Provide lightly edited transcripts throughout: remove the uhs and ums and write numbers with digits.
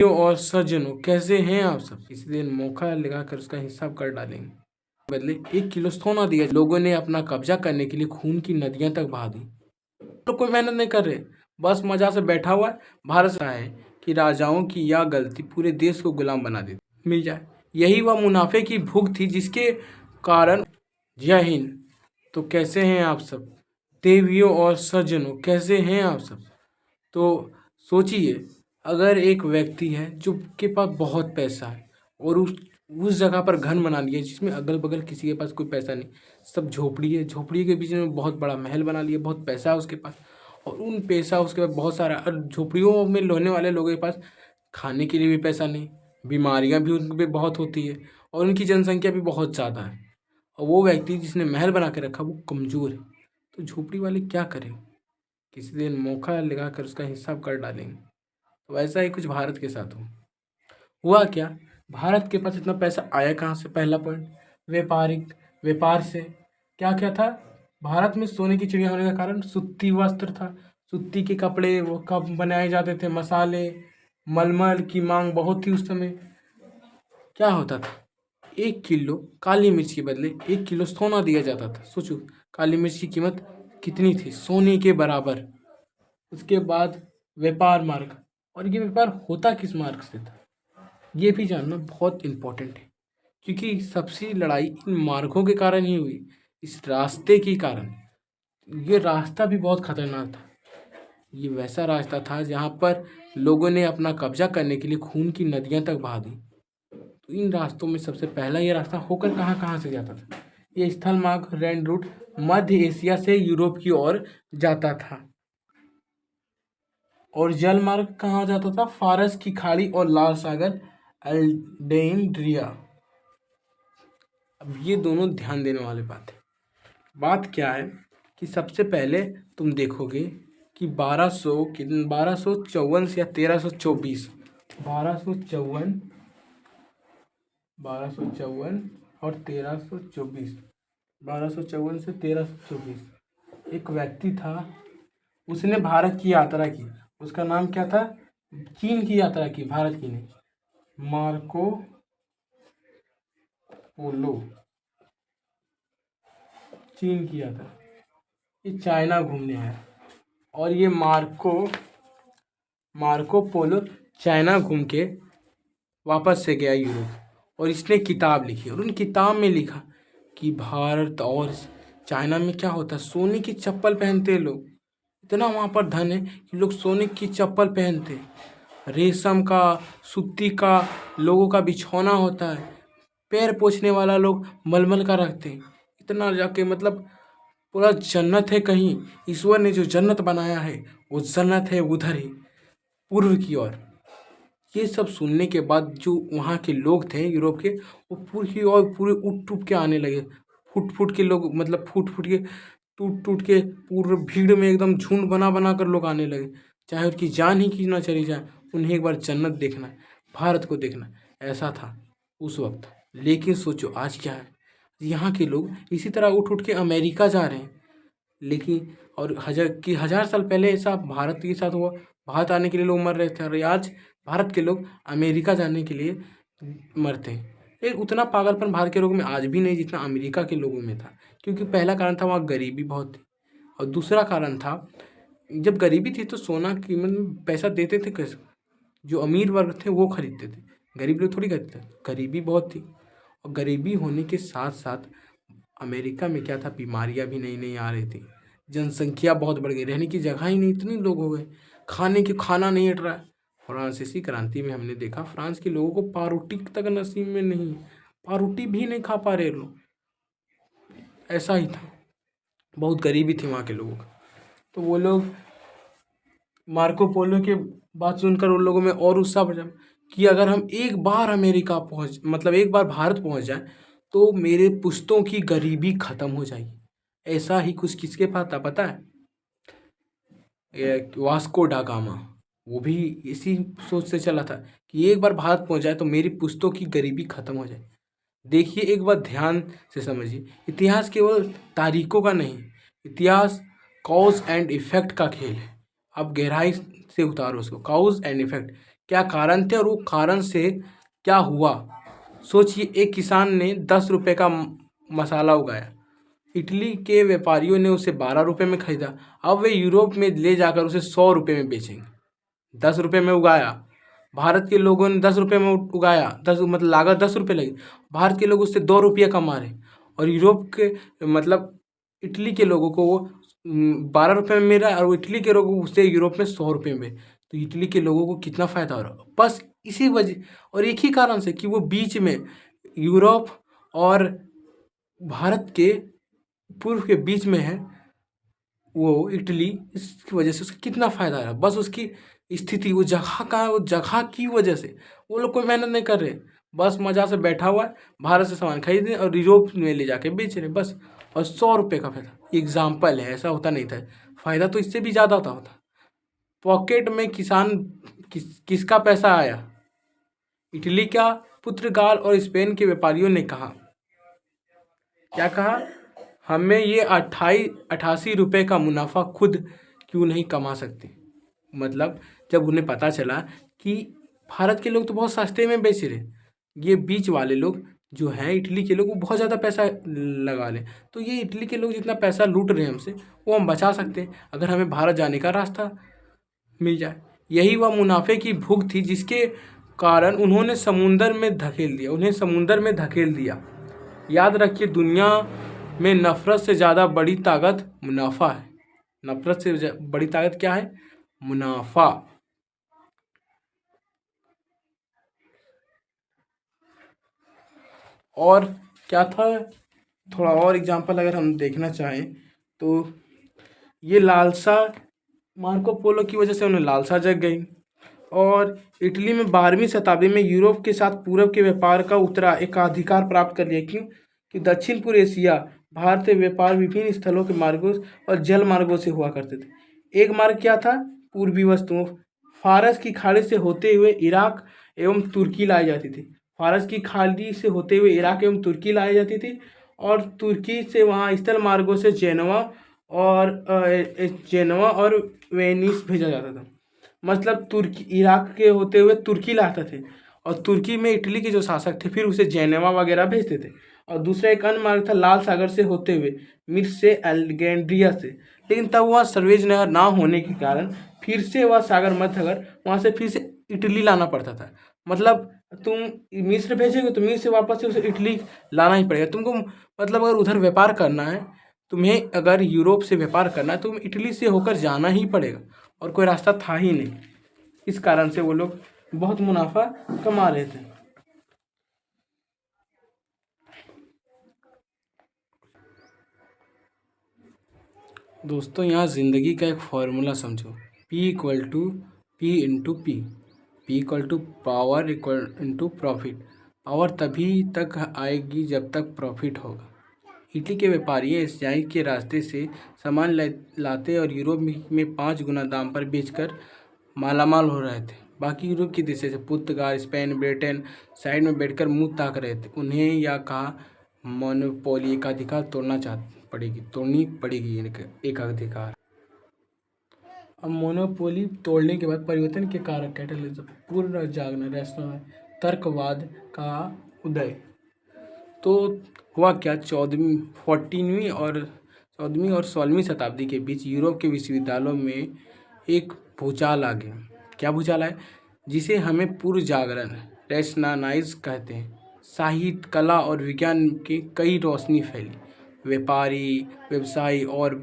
और सज्जनों, कैसे हैं आप सब। इसी दिन मौका लगाकर उसका हिसाब कर डालेंगे। बदले 1 किलो सोना दिया। लोगों ने अपना कब्जा करने के लिए खून की नदियां तक बहा दी। तो कोई मेहनत नहीं कर रहे, बस मजा से बैठा हुआ है। भारत से है कि राजाओं की यह गलती पूरे देश को गुलाम बना देती मिल जाए। यही वह मुनाफे की भूख थी जिसके कारण। जय हिंद। तो कैसे हैं आप सब देवियों और सज्जनों, कैसे हैं आप सब। तो सोचिए, अगर एक व्यक्ति है जो के पास बहुत पैसा है और उस जगह पर घर बना लिया जिसमें अगल बगल किसी के पास कोई पैसा नहीं, सब झोपड़ी है, झोपड़ी के बीच में बहुत बड़ा महल बना लिया, बहुत पैसा है उसके पास, और उन पैसा उसके पास बहुत सारा, और झोपड़ियों में रहने वाले लोगों के पास खाने के लिए भी पैसा नहीं, बीमारियां भी उन पे बहुत होती है, और उनकी जनसंख्या भी बहुत ज़्यादा है, और वो व्यक्ति जिसने महल बना के रखा वो कमज़ोर है। तो झोपड़ी वाले क्या करें, किसी दिन मौका लगाकर उसका हिसाब कर डालेंगे। तो ऐसा ही कुछ भारत के साथ हुआ क्या। भारत के पास इतना पैसा आया कहाँ से, पहला पॉइंट। व्यापार से क्या क्या था। भारत में सोने की चिड़िया होने का कारण सूती वस्त्र था। सूती के कपड़े वो कब बनाए जाते थे, मसाले, मलमल की मांग बहुत थी उस समय। क्या होता था, 1 किलो काली मिर्च के बदले 1 किलो सोना दिया जाता था। सोचो, काली मिर्च की कीमत कितनी थी, सोने के बराबर। उसके बाद व्यापार मार्ग, और ये व्यापार होता किस मार्ग से था, ये भी जानना बहुत इम्पोर्टेंट है, क्योंकि सबसे लड़ाई इन मार्गों के कारण ही हुई, इस रास्ते के कारण। ये रास्ता भी बहुत खतरनाक था। ये वैसा रास्ता था जहाँ पर लोगों ने अपना कब्जा करने के लिए खून की नदियाँ तक बहा दी। तो इन रास्तों में सबसे पहला ये रास्ता होकर कहाँ कहाँ से जाता था। ये स्थल मार्ग रैन रूट मध्य एशिया से यूरोप की ओर जाता था, और जल मार्ग कहाँ जाता था, फारस की खाड़ी और लाल सागर, अल्डेंड्रिया। अब ये दोनों ध्यान देने वाली बात है। बात क्या है कि सबसे पहले तुम देखोगे कि 1254 से या 1324, 1254 और 1324, 1254 से 1324 एक व्यक्ति था, उसने भारत की यात्रा की। उसका नाम क्या था, चीन की यात्रा की, भारत की नहीं, मार्को पोलो। चीन की यात्रा, ये चाइना घूमने आया, और ये मार्को पोलो चाइना घूम के वापस से गया यूरोप, और इसने किताब लिखी, और उन किताब में लिखा कि भारत और चाइना में क्या होता है, सोने की चप्पल पहनते हैं लोग। इतना वहाँ पर धन है कि लोग सोने की चप्पल पहनते हैं, रेशम का, सूती का लोगों का बिछौना होता है, पैर पोंछने वाला लोग मलमल का रखते हैं। इतना जाके मतलब पूरा जन्नत है कहीं। ईश्वर ने जो जन्नत बनाया है वो जन्नत है उधर ही पूर्व की ओर। ये सब सुनने के बाद जो वहाँ के लोग थे यूरोप के, वो पूरी और पूरे उठ टूट के आने लगे। फुट फुट के लोग, मतलब फुट फुट के, टूट टूट के, पूरे भीड़ में एकदम झुंड बना बना कर लोग आने लगे, चाहे उनकी जान ही क्यों ना चली जाए, उन्हें एक बार जन्नत देखना है, भारत को देखना है। ऐसा था उस वक्त। लेकिन सोचो आज क्या है, यहाँ के लोग इसी तरह उठ उठ के अमेरिका जा रहे हैं। लेकिन और 1000 साल पहले ऐसा भारत के साथ हुआ, भारत आने के लिए लोग मर रहे थे, और आज भारत के लोग अमेरिका जाने के लिए मरते हैं। ये उतना पागलपन भारत के लोगों में आज भी नहीं जितना अमेरिका के लोगों में था, क्योंकि पहला कारण था वहाँ गरीबी बहुत थी, और दूसरा कारण था जब गरीबी थी तो सोना कीमत में पैसा देते थे कैसे, जो अमीर वर्ग थे वो खरीदते थे, गरीब लोग थोड़ी खरीदते थे। गरीबी बहुत थी, और गरीबी होने के साथ साथ अमेरिका में क्या था, बीमारियां भी नई नई आ रही थी, जनसंख्या बहुत बढ़ गई, रहने की जगह ही नहीं, इतने लोग हो गए, खाना नहीं हट रहा है। फ्रांसीसी क्रांति में हमने देखा फ्रांस के लोगों को पारोटी तक नसीब में नहीं, पारोटी भी नहीं खा पा रहे लोग। ऐसा ही था, बहुत गरीबी थी वहाँ के लोगों का। तो वो लोग मार्को पोलो के बात सुनकर उन लोगों में और उत्साह बढ़ा कि अगर हम एक बार अमेरिका पहुंच, मतलब एक बार भारत पहुंच जाए, तो मेरे पुश्तों की गरीबी खत्म हो जाएगी। ऐसा ही कुछ किसके पास था पता है, वास्को डा गामा। वो भी इसी सोच से चला था कि एक बार भारत पहुंच जाए तो मेरी पुश्तों की गरीबी खत्म हो जाए। देखिए, एक बार ध्यान से समझिए, इतिहास केवल तारीखों का नहीं, इतिहास कॉज एंड इफेक्ट का खेल है। अब गहराई से उतारो उसको, कॉज एंड इफेक्ट। क्या कारण थे और वो कारण से क्या हुआ। सोचिए, एक किसान ने 10 रुपये का मसाला उगाया, इटली के व्यापारियों ने उसे 12 रुपये में खरीदा, अब वे यूरोप में ले जाकर उसे 100 रुपये में बेचेंगे। 10 रुपये में उगाया, भारत के लोगों ने 10 रुपये में उगाया, 10 मतलब लागत 10 रुपये लगी, भारत के लोग उससे 2 रुपये कमा रहे, और यूरोप के मतलब इटली के लोगों को वो 12 रुपये में मिल रहा है, और वो इटली के लोगों को उससे यूरोप में 100 रुपये में। तो इटली के लोगों को कितना फ़ायदा हो रहा है, बस इसी वजह और एक ही कारण से कि वो बीच में यूरोप और भारत के पूर्व के बीच में है वो इटली, इसकी वजह से उसका कितना फ़ायदा है, बस उसकी स्थिति, वो जगह कहाँ है, वो जगह की वजह से वो लोग कोई मेहनत नहीं कर रहे, बस मज़ा से बैठा हुआ है, भारत से सामान खरीद रहे और यूरोप में ले जाके बेच रहे बस, और 100 रुपये का फायदा। एग्जाम्पल है, ऐसा होता नहीं था, फ़ायदा तो इससे भी ज़्यादा होता। पॉकेट में किसान किसका पैसा आया? इटली का, पुर्तगाल और स्पेन के व्यापारियों ने कहा, क्या कहा, हमें ये 88 रुपये का मुनाफा खुद क्यों नहीं कमा सकते। मतलब जब उन्हें पता चला कि भारत के लोग तो बहुत सस्ते में बेच रहे, ये बीच वाले लोग जो हैं इटली के लोग, वो बहुत ज़्यादा पैसा लगा लें, तो ये इटली के लोग जितना पैसा लूट रहे हैं हमसे, वो हम बचा सकते हैं अगर हमें भारत जाने का रास्ता मिल जाए। यही वह मुनाफे की भूख थी जिसके कारण उन्होंने समुंदर में धकेल दिया, उन्हें समुंदर में धकेल दिया। याद रखिए, दुनिया में नफ़रत से ज़्यादा बड़ी ताकत मुनाफा है। नफ़रत से बड़ी ताकत क्या है? मुनाफा। और क्या था, थोड़ा और एग्जांपल अगर हम देखना चाहें तो ये लालसा, मार्को पोलो की वजह से उन्हें लालसा जग गई, और इटली में 12वीं शताब्दी में यूरोप के साथ पूरब के व्यापार का एकाधिकार प्राप्त कर लिया। क्यों? कि दक्षिण पूर्व एशिया, भारत से व्यापार विभिन्न स्थलों के मार्गों और जल मार्गों से हुआ करते थे। एक मार्ग क्या था? पूर्वी वस्तुओं, फारस की खाड़ी से होते हुए इराक एवं तुर्की लाई जाती थी। फारस की खाड़ी से होते हुए इराक एवं तुर्की लाई जाती थी, और तुर्की से वहाँ स्थल मार्गों से जेनवा और वेनिस भेजा जाता था। मतलब तुर्की, इराक के होते हुए तुर्की लाते थे, और तुर्की में इटली के जो शासक थे फिर उसे जेनेवा वगैरह भेजते थे। और दूसरा एक अन्य मार्ग था लाल सागर से होते हुए मिस्र से अलेक्जेंड्रिया से, लेकिन तब वहाँ सर्वेज नहर ना होने के कारण फिर से वह सागर मध्यसागर, वहाँ से फिर से इटली लाना पड़ता था। मतलब तुम मिस्र भेजोगे तो मिस्र से वापस से उसे इटली लाना ही पड़ेगा तुमको। मतलब अगर उधर व्यापार करना है तुम्हें, अगर यूरोप से व्यापार करना है तो इटली से होकर जाना ही पड़ेगा, और कोई रास्ता था ही नहीं। इस कारण से वो लोग बहुत मुनाफा कमा रहे थे। दोस्तों, यहाँ ज़िंदगी का एक फॉर्मूला समझो, P equal to power equal into profit. Power तभी तक आएगी जब तक प्रॉफिट होगा। इटली के व्यापारी एशियाई के रास्ते से सामान लाते और यूरोप में 5 गुना दाम पर बेचकर मालामाल हो रहे थे। बाकी यूरोप के देशों से पुर्तगाल, स्पेन, ब्रिटेन साइड में बैठकर मुंह ताक रहे थे। उन्हें यह कहा मोनोपोली एकाधिकार तोड़नी पड़ेगी एकाधिकार। अब मोनोपोली तोड़ने के बाद परिवर्तन के कारक कैटलिस्ट, पूर्ण जागना, रैशनल तर्कवाद का उदय। तो हुआ क्या, 14वीं और 16वीं शताब्दी के बीच यूरोप के विश्वविद्यालयों में एक भूचाल आ गया। क्या भूचाल है? जिसे हमें पूर्व जागरण, रैशनालाइज कहते हैं। साहित्य, कला और विज्ञान की कई रोशनी फैली। व्यापारी, व्यवसायी और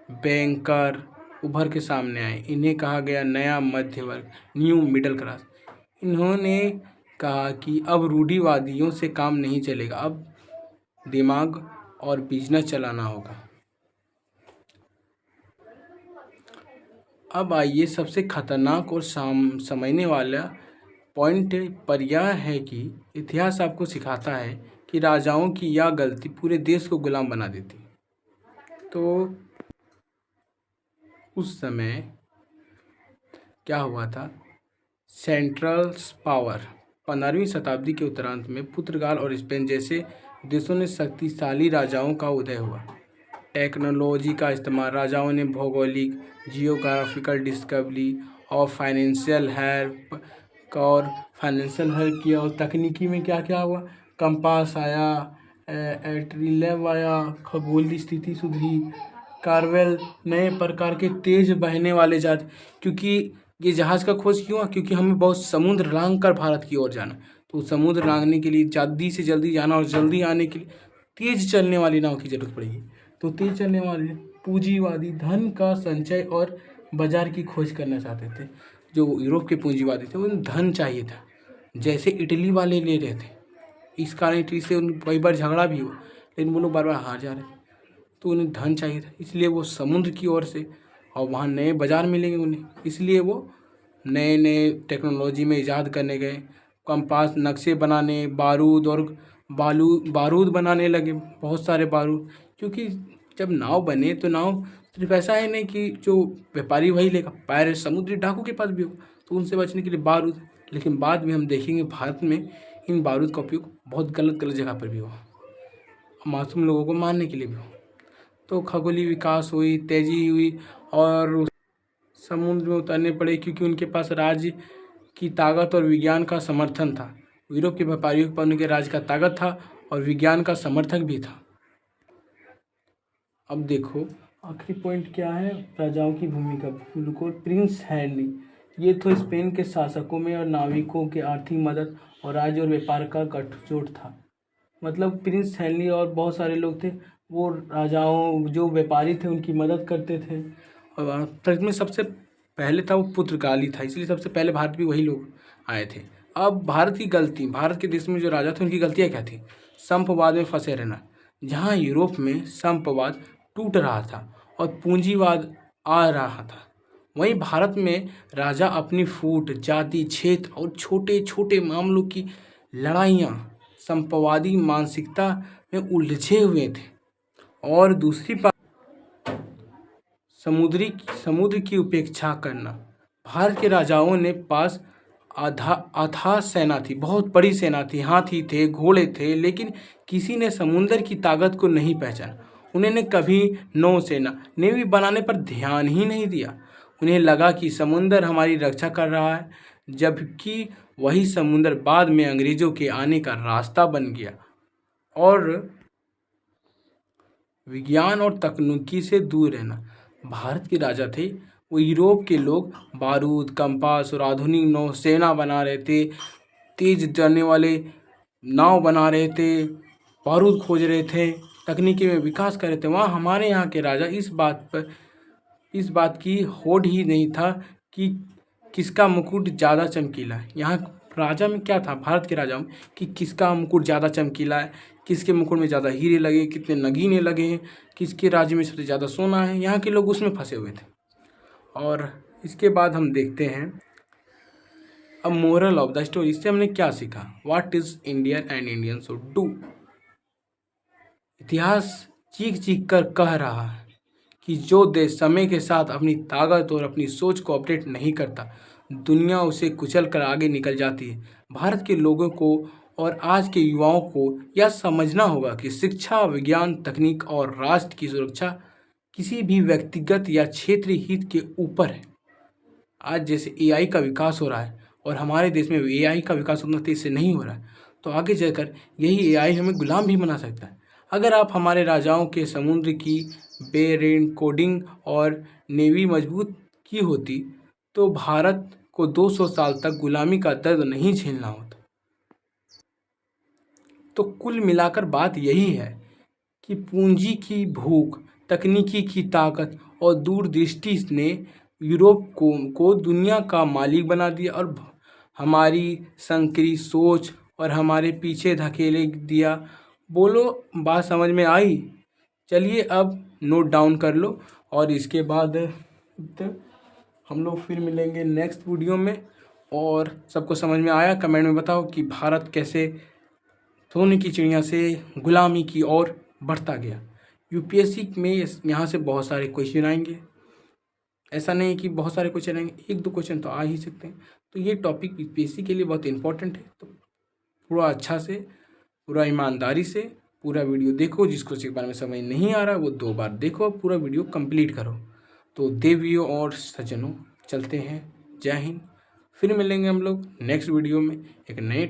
बैंकर उभर के सामने आए। इन्हें कहा गया नया मध्य वर्ग, न्यू मिडिल क्लास। इन्होंने कहा कि अब रूढ़िवादियों से काम नहीं चलेगा, अब दिमाग और बिजनेस चलाना होगा। अब आइए सबसे खतरनाक और समझने वाला पॉइंट पर यह है कि इतिहास आपको सिखाता है कि राजाओं की यह गलती पूरे देश को गुलाम बना देती। तो उस समय क्या हुआ था, सेंट्रल पावर 15वीं शताब्दी के उत्तरार्ध में पुर्तगाल और स्पेन जैसे देशों ने शक्तिशाली राजाओं का उदय हुआ। टेक्नोलॉजी का इस्तेमाल, राजाओं ने भौगोलिक, जियोग्राफिकल डिस्कवरी और फाइनेंशियल हेल्प का और फाइनेंशियल हेल्प किया। और तकनीकी में क्या क्या हुआ, कंपास आया, एट्रीलेब आया, खगोलीय स्थिति सुधरी, कार्वेल, नए प्रकार के तेज बहने वाले जहाज। क्योंकि ये जहाज़ का खोज क्यों हुआ, क्योंकि हमें बहुत समुद्र लांघ कर भारत की ओर जाना। तो समुद्र लांघने के लिए जल्दी से जल्दी जाना और जल्दी आने के लिए तेज चलने वाली नाव की जरूरत पड़ेगी। तो तेज चलने वाले पूंजीवादी धन का संचय और बाजार की खोज करना चाहते थे। जो यूरोप के पूंजीवादी थे उन्हें धन चाहिए था, जैसे इटली वाले ले रहे थे। इस कारण इटली से उन कई बार झगड़ा भी हुआ, लेकिन वो लोग बार बार हार जा रहे थे। तो उन्हें धन चाहिए था, इसलिए वो समुद्र की ओर से, और वहाँ नए बाजार मिलेंगे उन्हें, इसलिए वो नए नए टेक्नोलॉजी में इजाद करने गए। कंपास, नक्शे बनाने, बारूद और बारूद बनाने लगे, बहुत सारे बारूद। क्योंकि जब नाव बने तो नाव सिर्फ ऐसा है नहीं कि जो व्यापारी वही लेगा, पायरेट समुद्री डाकू के पास भी हो, तो उनसे बचने के लिए बारूद। लेकिन बाद में हम देखेंगे भारत में इन बारूद का उपयोग बहुत गलत गलत जगह पर भी हुआ, मासूम लोगों को मारने के लिए भी हो। तो खगोलीय विकास हुई, तेजी हुई और समुद्र में उतरने पड़े, क्योंकि उनके पास राज्य की ताकत और विज्ञान का समर्थन था। यूरोप के व्यापारियों के पास उनके राज्य का ताकत था और विज्ञान का समर्थक भी था। अब देखो आखिरी पॉइंट क्या है, राजाओं की भूमिका। बिल्कुल, प्रिंस हेनरी, ये तो स्पेन के शासकों में और नाविकों के आर्थिक मदद और राज्य और व्यापार का गठजोड़ था। मतलब प्रिंस हेनरी और बहुत सारे लोग थे, वो राजाओं जो व्यापारी थे उनकी मदद करते थे। और भारत में सबसे पहले था वो पुर्तगाली था, इसलिए सबसे पहले भारत भी वही लोग आए थे। अब भारत की गलती, भारत के देश में जो राजा थे उनकी गलतियाँ क्या थी, संप्रवाद में फंसे रहना। जहाँ यूरोप में संप्रवाद टूट रहा था और पूंजीवाद आ रहा था, वहीं भारत में राजा अपनी फूट, जाति, क्षेत्र और छोटे छोटे मामलों की लड़ाइयाँ, संप्रवादी मानसिकता में उलझे हुए थे। और दूसरी बात, समुद्र की उपेक्षा करना। भारत के राजाओं ने पास अथाह सेना थी, बहुत बड़ी सेना थी, हाथी थे, घोड़े थे, लेकिन किसी ने समुद्र की ताकत को नहीं पहचाना। उन्होंने कभी नौसेना, नेवी बनाने पर ध्यान ही नहीं दिया। उन्हें लगा कि समुद्र हमारी रक्षा कर रहा है, जबकि वही समुद्र बाद में अंग्रेजों के आने का रास्ता बन गया। और विज्ञान और तकनीकी से दूर रहना। भारत के राजा थे, वो यूरोप के लोग बारूद, कंपास और आधुनिक नौसेना बना रहे थे, तेज चलने वाले नाव बना रहे थे, बारूद खोज रहे थे, तकनीकी में विकास कर रहे थे। वहाँ हमारे यहाँ के राजा इस बात की होड़ ही नहीं था कि किसका मुकुट ज़्यादा चमकीला है। यहाँ राजा में क्या था, भारत के राजा में, कि किसका मुकुट ज़्यादा चमकीला है, किसके मुकुट में ज़्यादा हीरे लगे, कितने नगीने लगे हैं, किसके राज्य में सबसे ज़्यादा सोना है। यहाँ के लोग उसमें फंसे हुए थे। और इसके बाद हम देखते हैं अब मोरल ऑफ द स्टोरी, इससे हमने क्या सीखा, what is Indian and Indian should do. इतिहास चीख चीख कर कह रहा है कि जो देश समय के साथ अपनी ताकत और अपनी सोच को अपडेट नहीं करता, दुनिया उसे कुचल कर आगे निकल जाती है। भारत के लोगों को और आज के युवाओं को यह समझना होगा कि शिक्षा, विज्ञान, तकनीक और राष्ट्र की सुरक्षा किसी भी व्यक्तिगत या क्षेत्रीय हित के ऊपर है। आज जैसे एआई का विकास हो रहा है और हमारे देश में एआई का विकास उतना तेज से नहीं हो रहा है, तो आगे चलकर यही एआई हमें गुलाम भी बना सकता है। अगर आप हमारे राजाओं के समुद्र की बेरेन कोडिंग और नेवी मजबूत की होती, तो भारत को 200 साल तक गुलामी का दर्द नहीं झेलना होता। तो कुल मिलाकर बात यही है कि पूंजी की भूख, तकनीकी की ताकत और दूरदृष्टि ने यूरोप को दुनिया का मालिक बना दिया और हमारी संकरी सोच और हमारे पीछे धकेले दिया। बोलो, बात समझ में आई? चलिए अब नोट डाउन कर लो, और इसके बाद हम लोग फिर मिलेंगे नेक्स्ट वीडियो में। और सबको समझ में आया, कमेंट में बताओ कि भारत कैसे सोने की चिड़िया से गुलामी की ओर बढ़ता गया। यूपीएससी में यहाँ से बहुत सारे क्वेश्चन आएंगे, ऐसा नहीं कि बहुत सारे क्वेश्चन आएंगे, एक दो क्वेश्चन तो आ ही सकते हैं। तो ये टॉपिक यूपीएससी के लिए बहुत इंपॉर्टेंट है। तो पूरा अच्छा से, पूरा ईमानदारी से पूरा वीडियो देखो। जिसको इसके बारे में समझ नहीं आ रहा वो 2 बार देखो, पूरा वीडियो कंप्लीट करो। तो देवियों और सज्जनों, चलते हैं। जय हिंद। फिर मिलेंगे हम लोग नेक्स्ट वीडियो में एक नए